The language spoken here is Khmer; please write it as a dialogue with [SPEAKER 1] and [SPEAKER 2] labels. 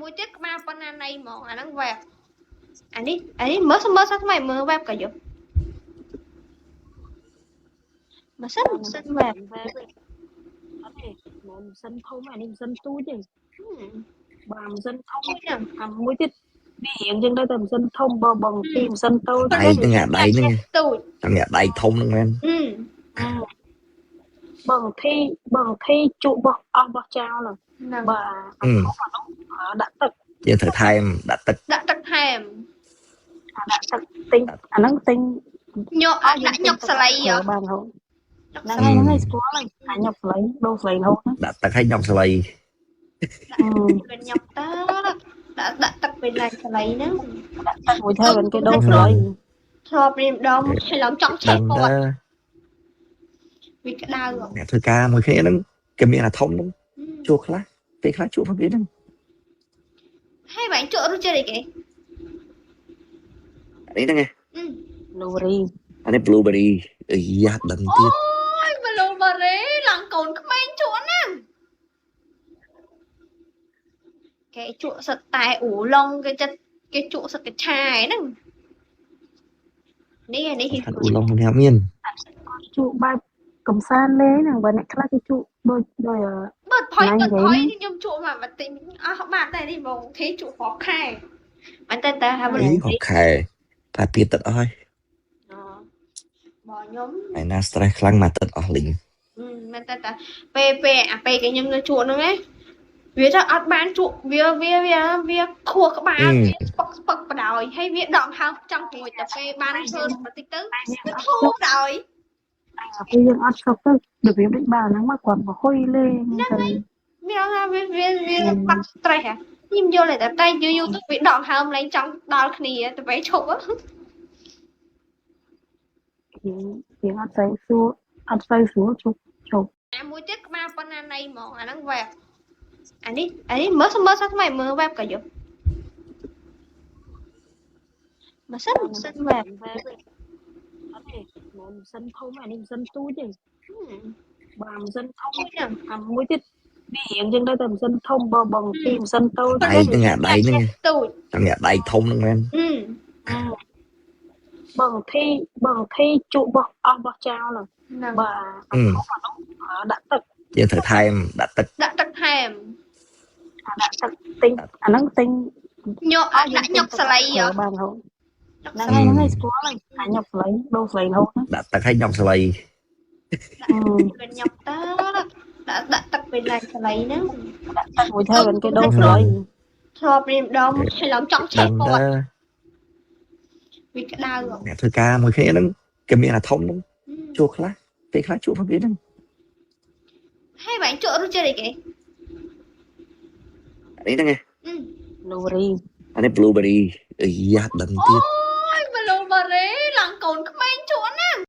[SPEAKER 1] មួយទៀតក្បាលប៉ុណ្ណាណៃហ្មងអាហ្នឹង web អានេះមើលសិនថ្មីមើល web ក៏យកម៉ាសិន web
[SPEAKER 2] អត់ទេម៉ាស៊ីនធំអានេះម៉ាស៊ីនទូចទេបាទម៉ាស៊ីនធំហ្នឹងអាមួយទៀតវារៀងចឹងដែរតែម៉ាស៊ីនធំបងពីម៉ាស៊ីនតូច
[SPEAKER 3] ដៃហ្នឹងអាដៃហ្នឹង
[SPEAKER 1] ទូច
[SPEAKER 3] អាដៃធំហ្នឹងមែន
[SPEAKER 2] បងធីជក់បោះអស់បោះចោលបាទដាក់ទឹក
[SPEAKER 3] យើងត្រូវថែមដាក់ទឹក
[SPEAKER 1] ដាក់ទឹកថែម
[SPEAKER 2] ដាក់ទឹកទិញអាហ្នឹងទិញ
[SPEAKER 1] ញក់ដាក់ញុកស្លៃហ៎
[SPEAKER 2] បានហូតហ្នឹងហើយស្គាល់ហើយអាញុកស្លៃដូរស្លៃហូត
[SPEAKER 3] ដាក់ទឹកឲ្យញ៉ុកស្លៃ
[SPEAKER 1] វាញុកតើដាក់ទឹកពេលឡើងស្លៃហ្នឹង
[SPEAKER 2] ដាក់ទឹកមួយធ្វើគេដូរស្លៃ
[SPEAKER 1] ធ្លាប់រៀនម្ដងហើយឡើងចង់ឆេះគាត់វាក្តៅ
[SPEAKER 3] អ្នកធ្វើការមួយគ្នាហ្នឹងគេមានអាធំហ្នឹងជួខ្លះពេលខ្លះជួផងគេហ្នឹង
[SPEAKER 1] ហើយបាញ់ជក់រសជាតិអីគេ
[SPEAKER 3] នេះហ្នឹងឯង
[SPEAKER 2] blueberry
[SPEAKER 3] អានេះ blueberry អីយ៉ាដឹងទៀត
[SPEAKER 1] អូយ blueberry ឡើងកូនក្មេងជក់ហ្នឹងគេជក់សិតតែអ៊ូឡុងគេចិត្តគេជក់សិតកឆាហ្នឹងនេះ
[SPEAKER 3] អ៊ូឡុងនេះអត់មាន
[SPEAKER 2] ជក់បែបកំសាន្តលេងហ្នឹងបើអ្នកខ្លះគេជក់ដូច
[SPEAKER 1] បើផុយខ្ញុំជក់មកបន្តិចអស់បាត់តែនេះបងធីជក់រាប់ខែមិនតែហើយ
[SPEAKER 3] រាប់ខែតែពីទឹកអស់ហើយ
[SPEAKER 1] បងខ្ញុំ
[SPEAKER 3] ឯណា stress ខ្លាំងមកទឹកអស់លីង
[SPEAKER 1] មិនតែពេលគេខ្ញុំនៅជក់ហ្នឹងឯងវាថាអត់បានជក់វាខួរក្បាលវាស្ពឹកបដ ாய் ហើយវាដកហើមចង់រួចតែពេលបានធ្វើបន្តិចទៅវាធូរបដ ாய்
[SPEAKER 2] ពេលយើងអត់ស្រុកទៅរបៀបដូចបានហ្នឹងមកគាត់បរហ៊ុយលេងទៅ
[SPEAKER 1] មានថាវាបាត់ stress ហ៎ខ្ញុំយល់តែយូរទៅវាដកហើមឡើងចង់ដល់គ្នាទៅពេលឈប់
[SPEAKER 2] យើងអត់ស្រួលជប់
[SPEAKER 1] អាមួយទៀតក្បាលប៉ុណ្ណាណៃហ្មងអាហ្នឹង web អានេះមើលសិនថ្មីមើល web ក៏យកម៉ាសិន web
[SPEAKER 2] អត់ទេម៉ាស៊ីនធំអានេះម៉ាស៊ីនទូចទេបាទម៉ាស៊ីនធំហ្នឹងអាមួយទៀតវារៀងចឹងដែរតែម៉ាស៊ីនធំបងពីម៉ាស៊ីនតូច
[SPEAKER 3] ដៃហ្នឹងអាដៃហ្នឹង
[SPEAKER 1] ទូច
[SPEAKER 3] អាដៃធំហ្នឹងមែន
[SPEAKER 2] បងធីជក់បោះអស់បោះចោលបាទដាក់ទឹក
[SPEAKER 3] យើងត្រូវថែមដាក់ទឹក
[SPEAKER 1] ដាក់ទឹកថែម
[SPEAKER 2] ដាក់ទឹកទិញអាហ្នឹងទិញ
[SPEAKER 1] ញក់ដាក់ញុកស្លៃហ៎
[SPEAKER 2] បានហូតហ្នឹងហើយស្គាល់ហើយអាញុកស្លៃដូរស្លៃហូត
[SPEAKER 3] ដាក់ទឹកឲ្យញ៉ុកស្លៃ
[SPEAKER 1] វាញុកតើដាក់ទឹកពេលឡើងស្លៃហ្នឹង
[SPEAKER 2] ដាក់ទឹកមួយធ្វើគេដូរស្លៃ
[SPEAKER 1] ធ្លាប់រៀនម្ដងហើយឡើងចង់ឆេះគាត់វាក្តៅ
[SPEAKER 3] អ្នកធ្វើការមួយគ្នាហ្នឹងគេមានអាធំហ្នឹងជួខ្លះពេលខ្លះជួផងគេហ្នឹង
[SPEAKER 1] ហើយបាញ់ជក់រសជាតិអីគេ
[SPEAKER 3] នេះហ្នឹងឯង
[SPEAKER 2] blueberry
[SPEAKER 3] អានេះ blueberry អីយ៉ាដឹងទៀត